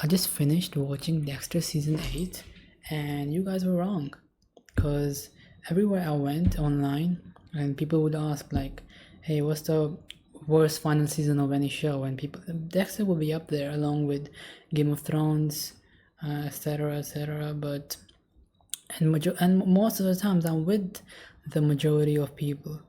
I just finished watching Dexter season 8, and you guys were wrong. Because everywhere I went online, and people would ask, like, hey, what's the worst final season of any show? And people, Dexter will be up there along with Game of Thrones, etc., etc. But and most of the times I'm with the majority of people.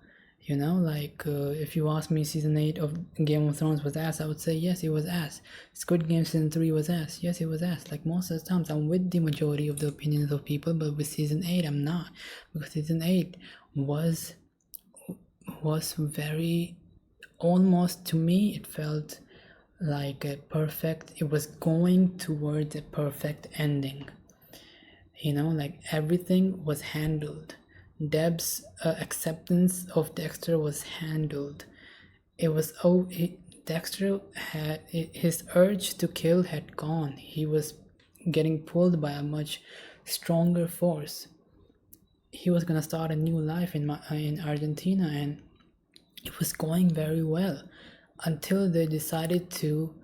Like if you ask me season 8 of Game of Thrones was ass, I would say yes, it was ass. Squid Game season 3 was ass, yes, it was ass. Like most of the times I'm with the majority of the opinions of people, but with season 8 I'm not, because season 8 was very, almost, to me it felt like a perfect, it was going towards a perfect ending. Like everything was handled. Deb's acceptance of Dexter was handled. It was Dexter had his urge to kill had gone. He was getting pulled by a much stronger force. He was gonna start a new life in Argentina, and it was going very well until they decided to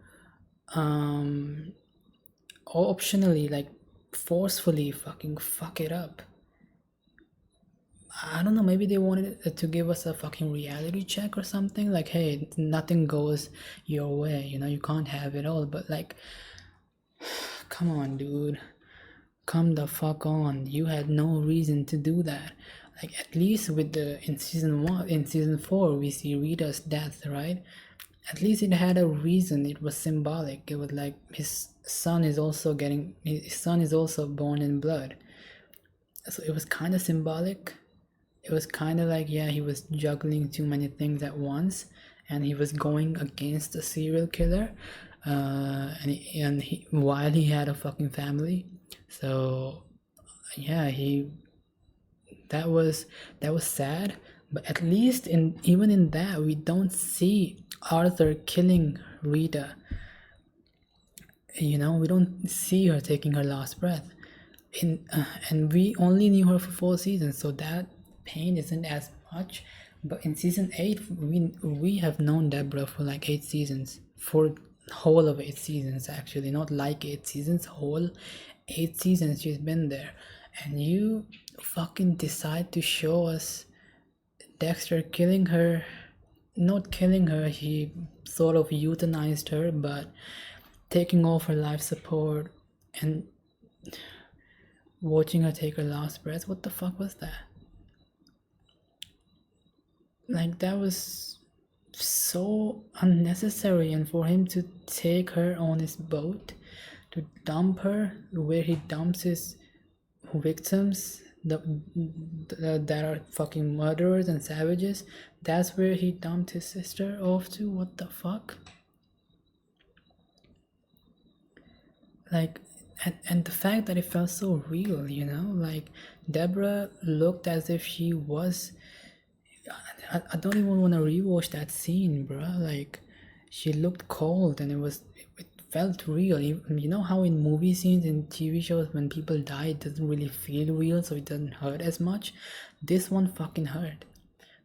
optionally, like forcefully fucking fuck it up. I don't know, maybe they wanted to give us a fucking reality check or something. Like, hey, nothing goes your way, you can't have it all. But like, come on, dude. Come the fuck on. You had no reason to do that. Like, at least with in season 4, we see Rita's death, right? At least it had a reason. It was symbolic. It was like his son is also born in blood. So it was kind of symbolic. It was kind of like, yeah, he was juggling too many things at once, and he was going against a serial killer, while he had a fucking family. So yeah, that was sad. But at least even in that, we don't see Arthur killing Rita. We don't see her taking her last breath. And we only knew her for 4 seasons, so that pain isn't as much. But in season 8, we have known Debra for like 8 seasons, for whole of 8 seasons, actually, not like 8 seasons, whole 8 seasons she's been there. And you fucking decide to show us Dexter killing her. Not killing her, he sort of euthanized her, but taking off her life support and watching her take her last breath. What the fuck was that? Like, that was so unnecessary. And for him to take her on his boat, to dump her where he dumps his victims, that are fucking murderers and savages, that's where he dumped his sister off to. What the fuck? Like, and the fact that it felt so real, like Debra looked as if she was, I don't even want to rewatch that scene, bro. Like, she looked cold, and it felt real. You know how in movie scenes, in TV shows, when people die, it doesn't really feel real, so it doesn't hurt as much. This one fucking hurt.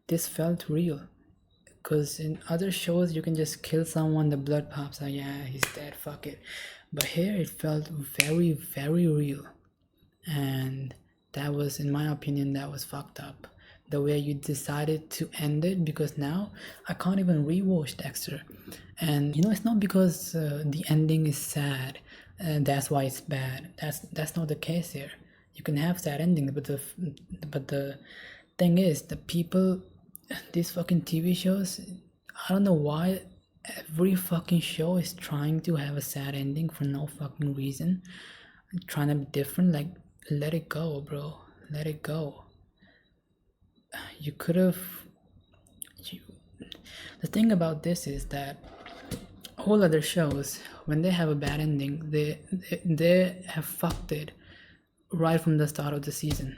This felt real. Because in other shows, you can just kill someone, the blood pops out, yeah, he's dead, fuck it. But here, it felt very, very real. And that was, in my opinion, that was fucked up. The way you decided to end it, because now I can't even rewatch Dexter. And it's not because the ending is sad and that's why it's bad. That's not the case here. You can have sad endings, but the thing is, the people, these fucking TV shows, I don't know why every fucking show is trying to have a sad ending for no fucking reason. Trying to be different. Like, let it go, bro. Let it go. You could have. The thing about this is that all other shows, when they have a bad ending, they have fucked it right from the start of the season.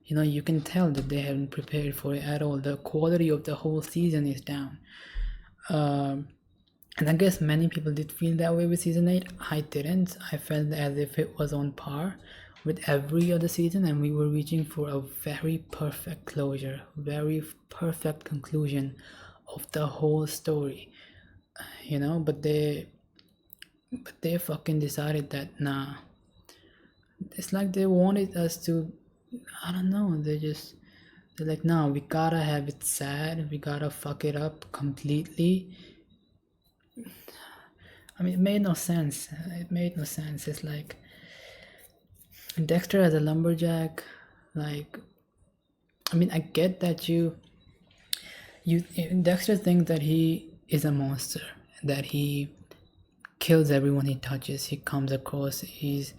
You can tell that they haven't prepared for it at all. The quality of the whole season is down. And I guess many people did feel that way with season 8. I didn't. I felt as if it was on par with every other season, and we were reaching for a very perfect closure, very perfect conclusion of the whole story. But they But they fucking decided that nah. It's like they wanted us to, I don't know, they're like, no, we gotta have it sad, we gotta fuck it up completely. I mean, it made no sense. It made no sense. It's like Dexter as a lumberjack, like, I mean, I get that you Dexter thinks that he is a monster, that he kills everyone he touches. He comes across, he's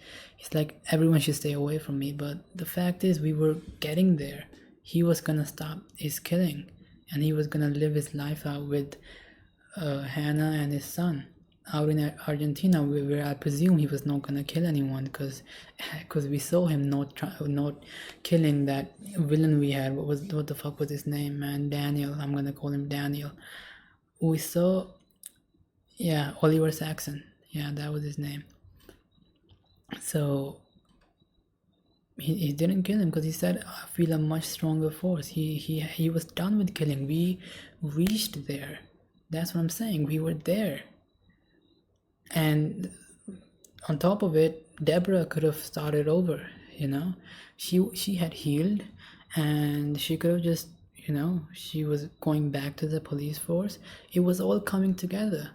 like, everyone should stay away from me. But the fact is, we were getting there. He was gonna stop his killing, and he was gonna live his life out with Hannah and his son out in Argentina, where I presume he was not gonna kill anyone, because we saw him not killing that villain we had. What the fuck was his name, man? Daniel. I'm gonna call him Daniel. We saw, yeah, Oliver Saxon. Yeah, that was his name. So he didn't kill him because he said, I feel a much stronger force. He was done with killing. We reached there. That's what I'm saying. We were there. And on top of it, Debra could have started over, you know. She had healed, and she could have just, you know, she was going back to the police force. It was all coming together.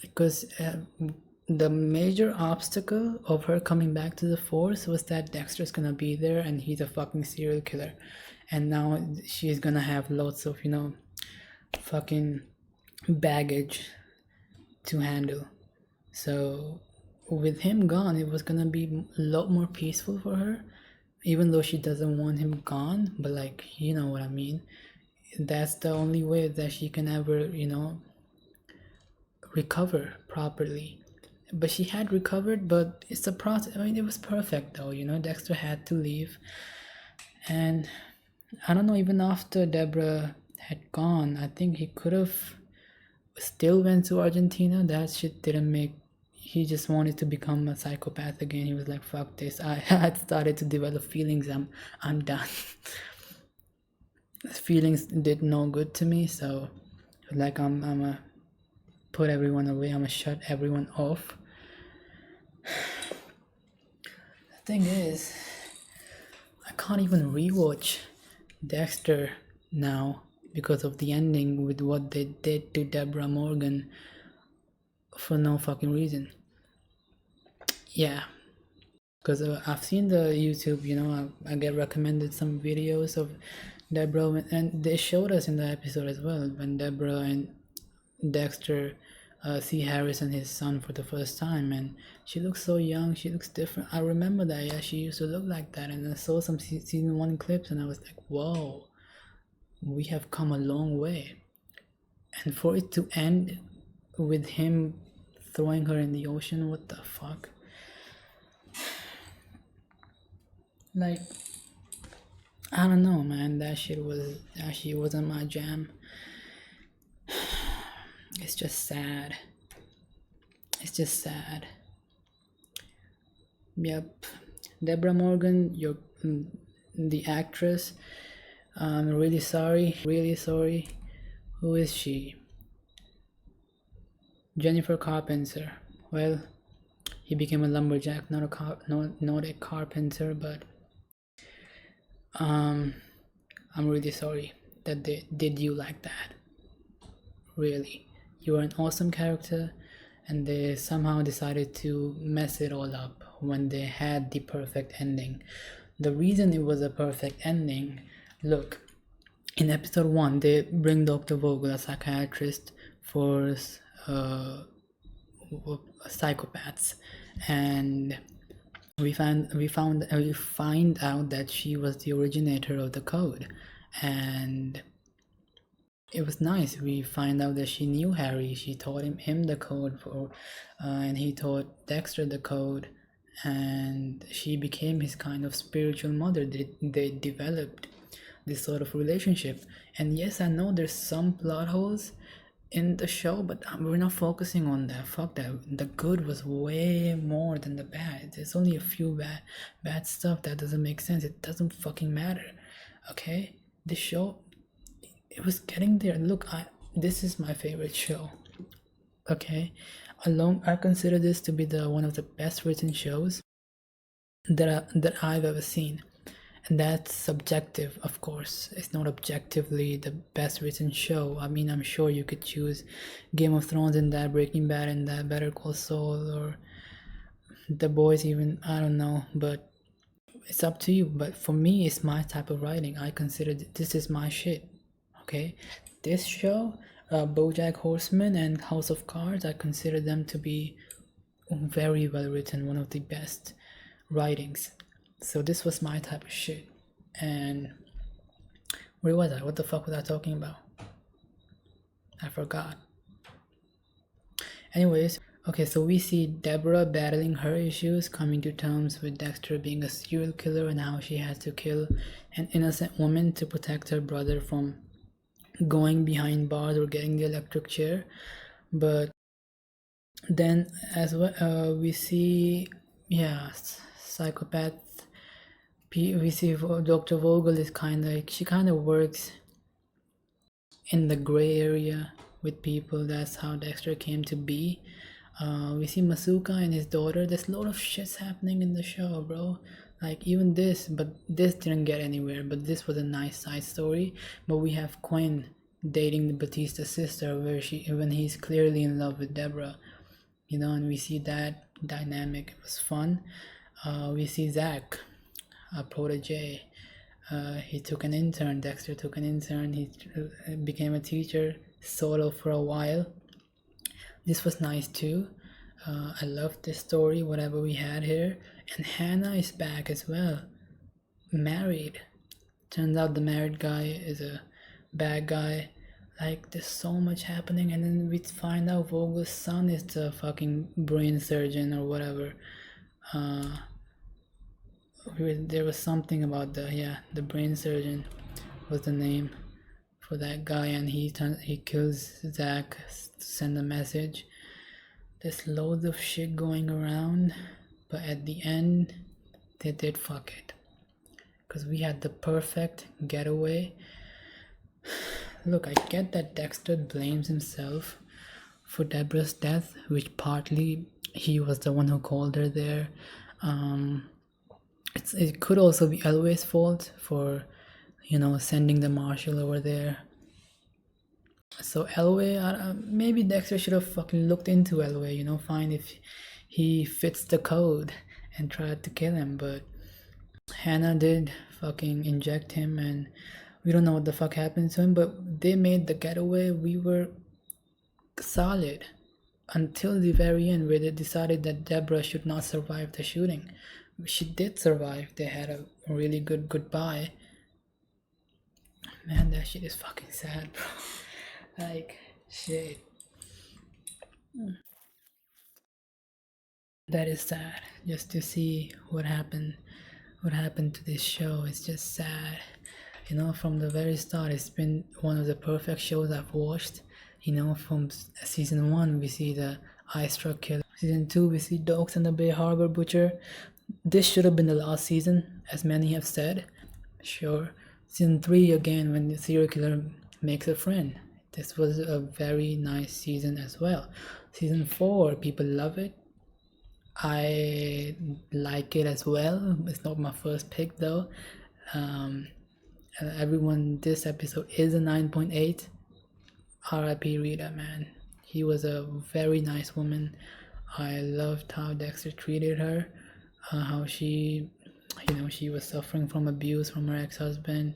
Because the major obstacle of her coming back to the force was that Dexter's gonna be there and he's a fucking serial killer. And now she's gonna have lots of, you know, fucking baggage to handle. So with him gone, it was gonna be a lot more peaceful for her, even though she doesn't want him gone. But like, you know what I mean. That's the only way that she can ever, you know, recover properly. But she had recovered, but it's a process. I mean, it was perfect though, you know. Dexter had to leave, and I don't know, even after Debra had gone, I think he could have still went to Argentina. That shit didn't make. He just wanted to become a psychopath again. He was like, "Fuck this." I had started to develop feelings. I'm done. Feelings did no good to me, so like I'm a put everyone away. I'm gonna shut everyone off. The thing is, I can't even rewatch Dexter now because of the ending with what they did to Deborah Morgan for no fucking reason. Yeah, because I've seen the YouTube, you know, I get recommended some videos of Deborah, and they showed us in the episode as well when Deborah and Dexter see Harris and his son for the first time, and she looks so young. She looks different. I remember that. Yeah, she used to look like that, and I saw some season 1 clips, and I was like, "Whoa, we have come a long way." And for it to end with him throwing her in the ocean, what the fuck? Like, I don't know, man. That shit wasn't my jam. It's just sad. It's just sad. Yep. Deborah Morgan, you're the actress. I'm really sorry. Really sorry. Who is she? Jennifer Carpenter. Well, he became a lumberjack, not a carpenter, but I'm really sorry that they did you like that. Really, you were an awesome character, and they somehow decided to mess it all up when they had the perfect ending. The reason it was a perfect ending, look, in episode 1 they bring Dr. Vogel, a psychiatrist for psychopaths, and we find out that she was the originator of the code, and it was nice. We find out that she knew Harry. She taught him the code and he taught Dexter the code, and she became his kind of spiritual mother. They developed this sort of relationship. And yes, I know there's some plot holes in the show, but we're not focusing on that. Fuck that. The good was way more than the bad. There's only a few bad stuff that doesn't make sense. It doesn't fucking matter. Okay? The show, it was getting there. Look, this is my favorite show. Okay? Along, I consider this to be the one of the best written shows that I've ever seen. And that's subjective, of course. It's not objectively the best written show. I mean, I'm sure you could choose Game of Thrones in that, Breaking Bad in that, Better Call Saul, or The Boys, even. I don't know, but it's up to you. But for me, it's my type of writing. I consider this is my shit. Okay, this show, BoJack Horseman and House of Cards, I consider them to be very well written, one of the best writings. So this was my type of shit. And where was I? What the fuck was I talking about? I forgot. Anyways, okay, so we see Debra battling her issues, coming to terms with Dexter being a serial killer and how she has to kill an innocent woman to protect her brother from going behind bars or getting the electric chair. But then as well, we see, yeah, psychopath. We see Dr. Vogel is kind of like, she kind of works in the gray area with people. That's how Dexter came to be. We see Masuka and his daughter. There's a lot of shits happening in the show, bro. Like even this, but this didn't get anywhere. But this was a nice side story. But we have Quinn dating Batista's sister, where when he's clearly in love with Debra, you know, and we see that dynamic. It was fun. We see Zach, a protege. He took an intern. Dexter took an intern. He became a teacher, sort of, for a while. This was nice too. I loved this story, whatever we had here. And Hannah is back as well. Married. Turns out the married guy is a bad guy. Like, there's so much happening. And then we find out Vogel's son is the fucking brain surgeon or whatever. There was something about the brain surgeon was the name for that guy, and he kills Zach to send a message. There's loads of shit going around, but at the end they did fuck it, because we had the perfect getaway. Look, I get that Dexter blames himself for Debra's death, which partly he was the one who called her there. It could also be Elway's fault for, you know, sending the marshal over there. So Elway, maybe Dexter should have fucking looked into Elway, you know, find if he fits the code and tried to kill him. But Hannah did fucking inject him, and we don't know what the fuck happened to him. But they made the getaway. We were solid until the very end, where they decided that Debra should not survive the shooting. She did survive. They had a really good goodbye. Man, that shit is fucking sad, bro. Like, shit. That is sad. Just to see what happened to this show. It's just sad. You know, from the very start, it's been one of the perfect shows I've watched. You know, from season 1, we see the ice truck killer. Season 2, we see Dogs and the Bay Harbor Butcher. This should have been the last season, as many have said. Sure. Season 3, again, when the serial killer makes a friend. This was a very nice season as well. Season 4, people love it. I like it as well. It's not my first pick though. Everyone, this episode is a 9.8. R.I.P. Rita, man. He was a very nice woman. I loved how Dexter treated her. How she, you know, she was suffering from abuse from her ex-husband.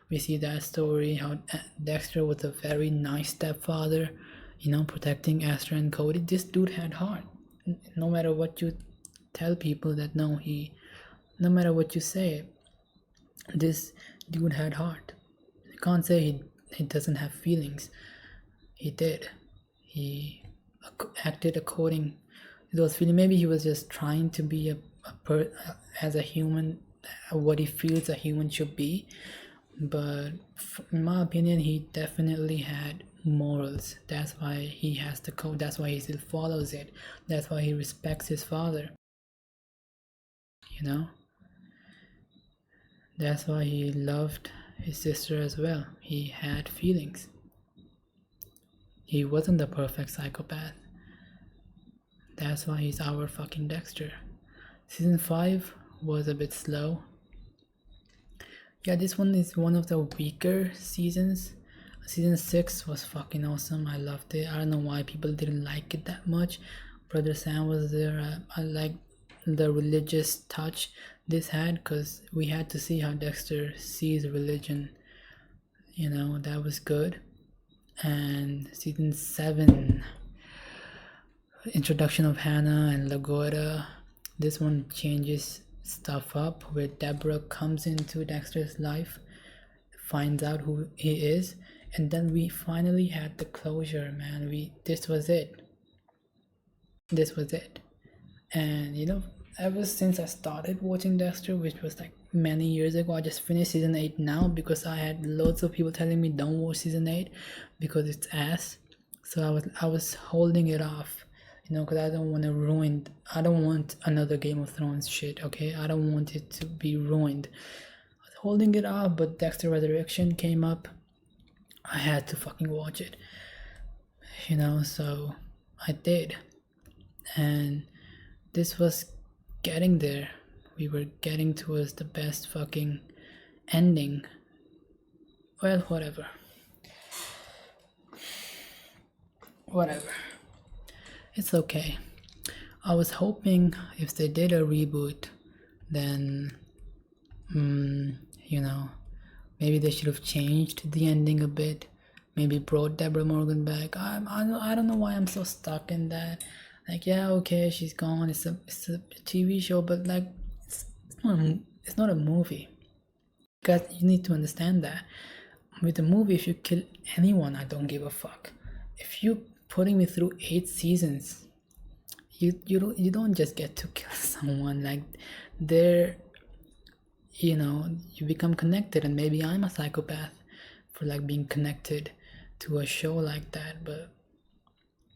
We see that story, how Dexter was a very nice stepfather, you know, protecting Esther and Cody. This dude had heart. No matter what you tell people that no matter what you say, this dude had heart. You can't say he doesn't have feelings. He did. He acted according to those feelings. Maybe he was just trying to be as a human, what he feels a human should be. But in my opinion, he definitely had morals. That's why he has the code. That's why he still follows it. That's why he respects his father. You know? That's why he loved his sister as well. He had feelings. He wasn't the perfect psychopath. That's why he's our fucking Dexter. Season 5 was a bit slow. Yeah, this one is one of the weaker seasons. Season 6 was fucking awesome. I loved it. I don't know why people didn't like it that much. Brother Sam was there. I like the religious touch this had, because we had to see how Dexter sees religion. You know, that was good. And season 7, introduction of Hannah and Lagora. This one changes stuff up, where Debra comes into Dexter's life, finds out who he is, and then we finally had the closure, man. This was it. And you know, ever since I started watching Dexter, which was like many years ago, I just finished season 8 now because I had loads of people telling me don't watch season 8 because it's ass. So I was holding it off, you know, because I don't want another Game of Thrones shit, okay? I don't want it to be ruined. I was holding it off, but Dexter Resurrection came up. I had to fucking watch it, you know, so I did. And this was getting there. We were getting towards the best fucking ending. Well, whatever. It's okay. I was hoping if they did a reboot, then, you know, maybe they should have changed the ending a bit. Maybe brought Deborah Morgan back. I don't know why I'm so stuck in that. Like, yeah, okay, she's gone. It's a TV show, but like, it's not a movie. Because you need to understand that with a movie, if you kill anyone, I don't give a fuck. If you putting me through 8 seasons, you don't just get to kill someone. Like, they're, you know, you become connected, and maybe I'm a psychopath for like being connected to a show like that, but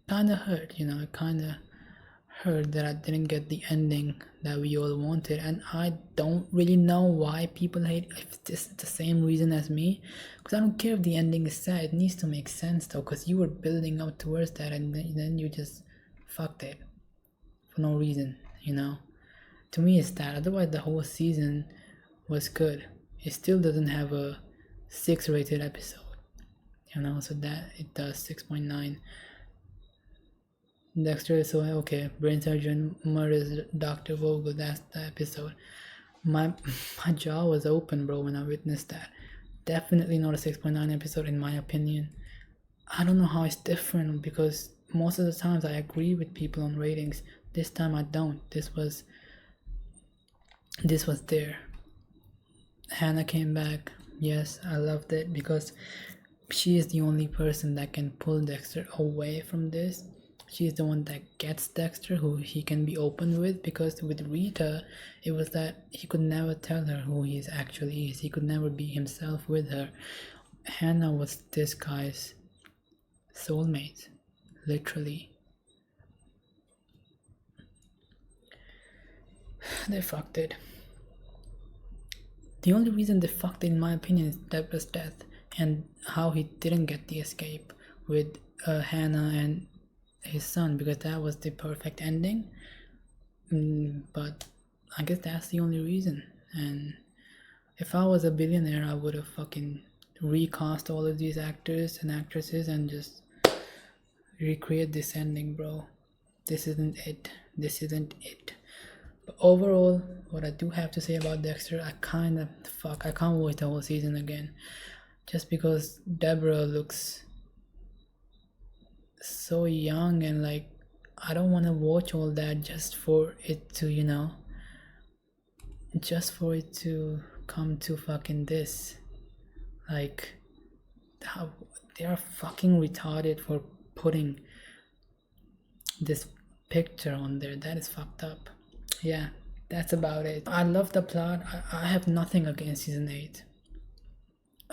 kind of hurt, you know. It kind of hurt that I didn't get the ending that we all wanted, and I don't really know why people hate it. If it's the same reason as me, because I don't care if the ending is sad. It needs to make sense though, because you were building up towards that, and then you just fucked it for no reason, you know. To me, it's that. Otherwise, the whole season was good. It still doesn't have a 6 rated episode, you know, so that it does 6.9. Dexter is so okay. Brain surgeon murders Dr. Vogel. That's the episode. My jaw was open, bro, when I witnessed that. Definitely not a 6.9 episode, in my opinion. I don't know how it's different, because most of the times I agree with people on ratings. This time I don't. This was there. Hannah came back. Yes, I loved it because she is the only person that can pull Dexter away from this. She's the one that gets Dexter, who he can be open with, because with Rita, it was that he could never tell her who he actually is. He could never be himself with her. Hannah was this guy's soulmate, literally. They fucked it. The only reason they fucked it, in my opinion, is Deborah's death and how he didn't get the escape with Hannah and his son, because that was the perfect ending. But I guess that's the only reason. And if I was a billionaire, I would have fucking recast all of these actors and actresses and just recreate this ending, bro. This isn't it. But overall, what I do have to say about Dexter, I can't watch the whole season again, just because Debra looks so young, and like, I don't want to watch all that just for it to, you know, just for it to come to fucking this. Like, how they are fucking retarded for putting this picture on there. That is fucked up. Yeah, that's about it. I love the plot. I have nothing against season 8.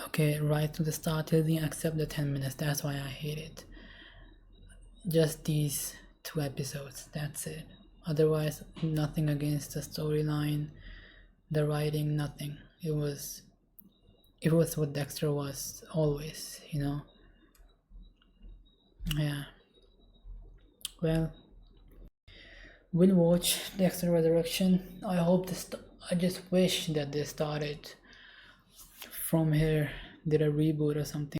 Okay, right to the start till the end, except the 10 minutes. That's why I hate it. Just these 2 episodes, that's it. Otherwise, nothing against the storyline, the writing, nothing. It was what Dexter was always, you know. Yeah. Well, we'll watch Dexter Resurrection. I hope this. I just wish that they started from here, did a reboot or something.